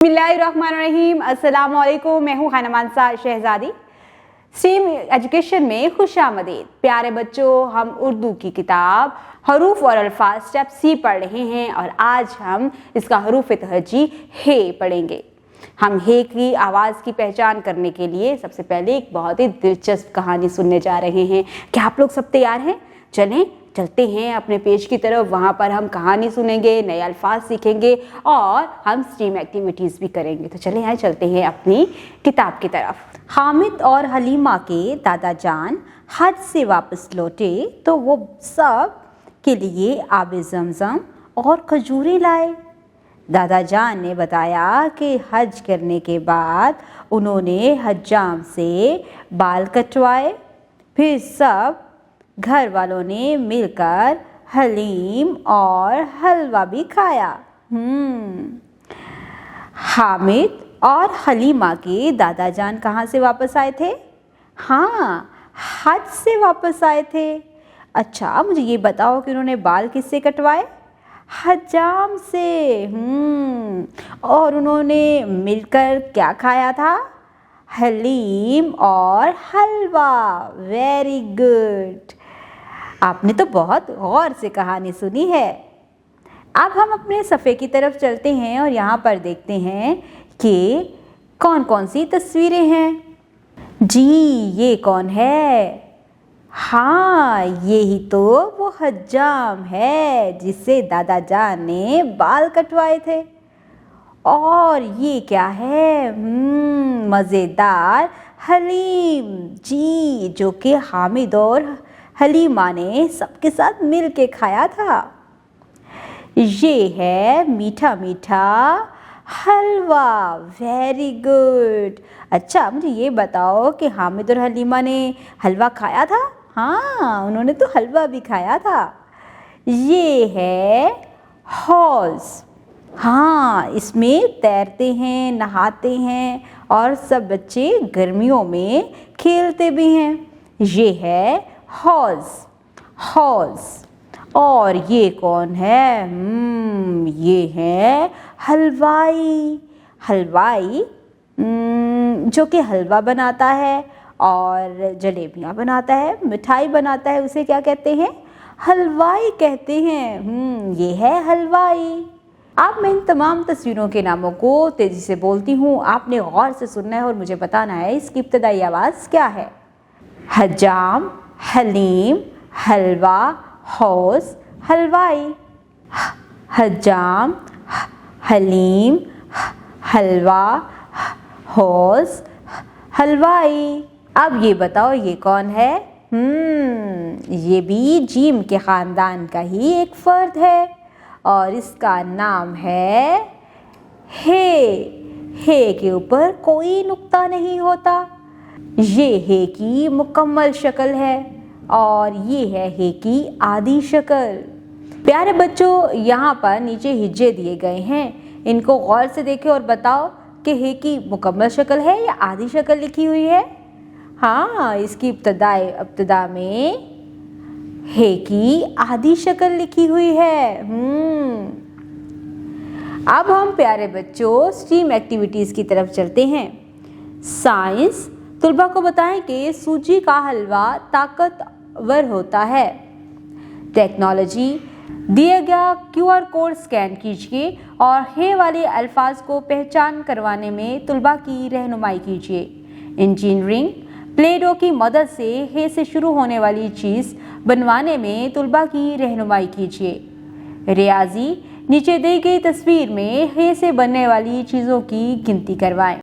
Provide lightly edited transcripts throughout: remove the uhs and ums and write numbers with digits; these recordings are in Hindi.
बिस्मिल्लाहिर्रहमानिर्रहीम। अस्सलाम वालेकुम। मैं हूँ खानमानसा शहजादी। स्ट्रीम एजुकेशन में खुशामदीद। प्यारे बच्चों, हम उर्दू की किताब हरूफ और अल्फाज स्टेप सी पढ़ रहे हैं और आज हम इसका हरूफ तहजी हे पढ़ेंगे। हम हे की आवाज़ की पहचान करने के लिए सबसे पहले एक बहुत ही दिलचस्प कहानी सुनने जा रहे हैं। क्या आप लोग सब तैयार हैं? चलते हैं अपने पेज की तरफ। वहाँ पर हम कहानी सुनेंगे, नए अल्फाज सीखेंगे और हम स्ट्रीम एक्टिविटीज़ भी करेंगे। तो चलें यहाँ चलते हैं अपनी किताब की तरफ। हामिद और हलीमा के दादा जान हज से वापस लौटे तो वो सब के लिए आबे ज़मज़म और खजूरें लाए। दादा जान ने बताया कि हज करने के बाद उन्होंने हज्जाम से बाल कटवाए, फिर सब घर वालों ने मिलकर हलीम और हलवा भी खाया। हामिद और हलीमा के दादा जान कहाँ से वापस आए थे? हाँ, हज से वापस आए थे। अच्छा, मुझे ये बताओ कि उन्होंने बाल किससे कटवाए? हज्जाम से। और उन्होंने मिलकर क्या खाया था? हलीम और हलवा। Very good. आपने तो बहुत गौर से कहानी सुनी है। अब हम अपने सफ़े की तरफ चलते हैं और यहाँ पर देखते हैं कि कौन कौन सी तस्वीरें हैं। जी, ये कौन है? हाँ, यही तो वो हज्जाम है जिससे दादा जान ने बाल कटवाए थे। और ये क्या है? मज़ेदार हलीम। जी, जो कि हामिद और हलीमा ने सबके साथ मिल के खाया था। ये है मीठा मीठा हलवा। Very good. अच्छा, मुझे ये बताओ कि हामिद और हलीमा ने हलवा खाया था? हाँ, उन्होंने तो हलवा भी खाया था। ये है हौज़। हाँ, इसमें तैरते हैं, नहाते हैं और सब बच्चे गर्मियों में खेलते भी हैं। ये है हौज़। और ये कौन है? ये है हलवाई। जो कि हलवा बनाता है और जलेबियाँ बनाता है, मिठाई बनाता है। उसे क्या कहते हैं? हलवाई कहते हैं। ये है हलवाई। अब मैं इन तमाम तस्वीरों के नामों को तेज़ी से बोलती हूँ, आपने गौर से सुनना है और मुझे बताना है इसकी इब्तदाई आवाज़ क्या है। हज्जाम, हलीम, हलवा, हौज़, हलवाई। हज्जाम, हलीम, हलवा, हौज़, हलवाई। अब ये बताओ ये कौन है? ये भी जीम के ख़ानदान का ही एक फ़र्द है और इसका नाम है हे के ऊपर कोई नुक्ता नहीं होता। ये हे की मुकम्मल शक्ल है और ये है हे की आधी शक्ल। प्यारे बच्चों, यहाँ पर नीचे हिज्जे दिए गए हैं, इनको गौर से देखें और बताओ कि हे की मुकम्मल शक्ल है या आधी शक्ल लिखी हुई है। हाँ, इसकी इब्तदा में हे की आधी शक्ल लिखी हुई है। अब हम प्यारे बच्चों स्ट्रीम एक्टिविटीज़ की तरफ चलते हैं। साइंस तुलबा को बताएं कि सूजी का हलवा ताकतवर होता है। टेक्नोलॉजी दिया गया QR कोड स्कैन कीजिए और हे वाले अल्फाज को पहचान करवाने में तुलबा की रहनुमाई कीजिए। इंजीनियरिंग प्ले डो की मदद से हे से शुरू होने वाली चीज़ बनवाने में तुलबा की रहनुमाई कीजिए। रियाजी नीचे दी गई तस्वीर में हे से बनने वाली चीज़ों की गिनती करवाएं।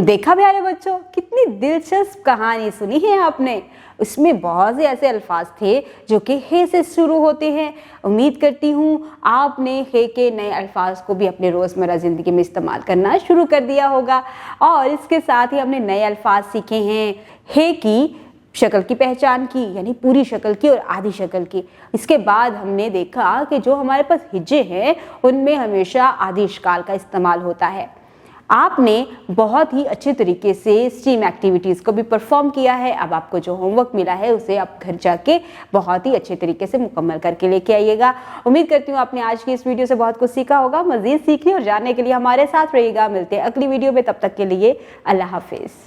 देखा प्यारे बच्चों, कितनी दिलचस्प कहानी सुनी है आपने। उसमें बहुत से ऐसे अल्फाज थे जो कि हे से शुरू होते हैं। उम्मीद करती हूँ आपने हे के नए अल्फाज को भी अपने रोज़मर्रा ज़िंदगी में इस्तेमाल करना शुरू कर दिया होगा और इसके साथ ही हमने नए अल्फाज सीखे हैं। हे की शक्ल की पहचान की, यानी पूरी शक्ल की और आधी शक्ल की। इसके बाद हमने देखा कि जो हमारे पास हिज्जे हैं उनमें हमेशा आधी इश्काल का इस्तेमाल होता है। आपने बहुत ही अच्छे तरीके से स्टीम एक्टिविटीज़ को भी परफॉर्म किया है। अब आपको जो होमवर्क मिला है उसे आप घर जाके बहुत ही अच्छे तरीके से मुकम्मल करके लेके आइएगा। उम्मीद करती हूँ आपने आज की इस वीडियो से बहुत कुछ सीखा होगा। मज़ीद सीखने और जानने के लिए हमारे साथ रहिएगा। मिलते हैं अगली वीडियो में, तब तक के लिए अल्लाह हाफिज़।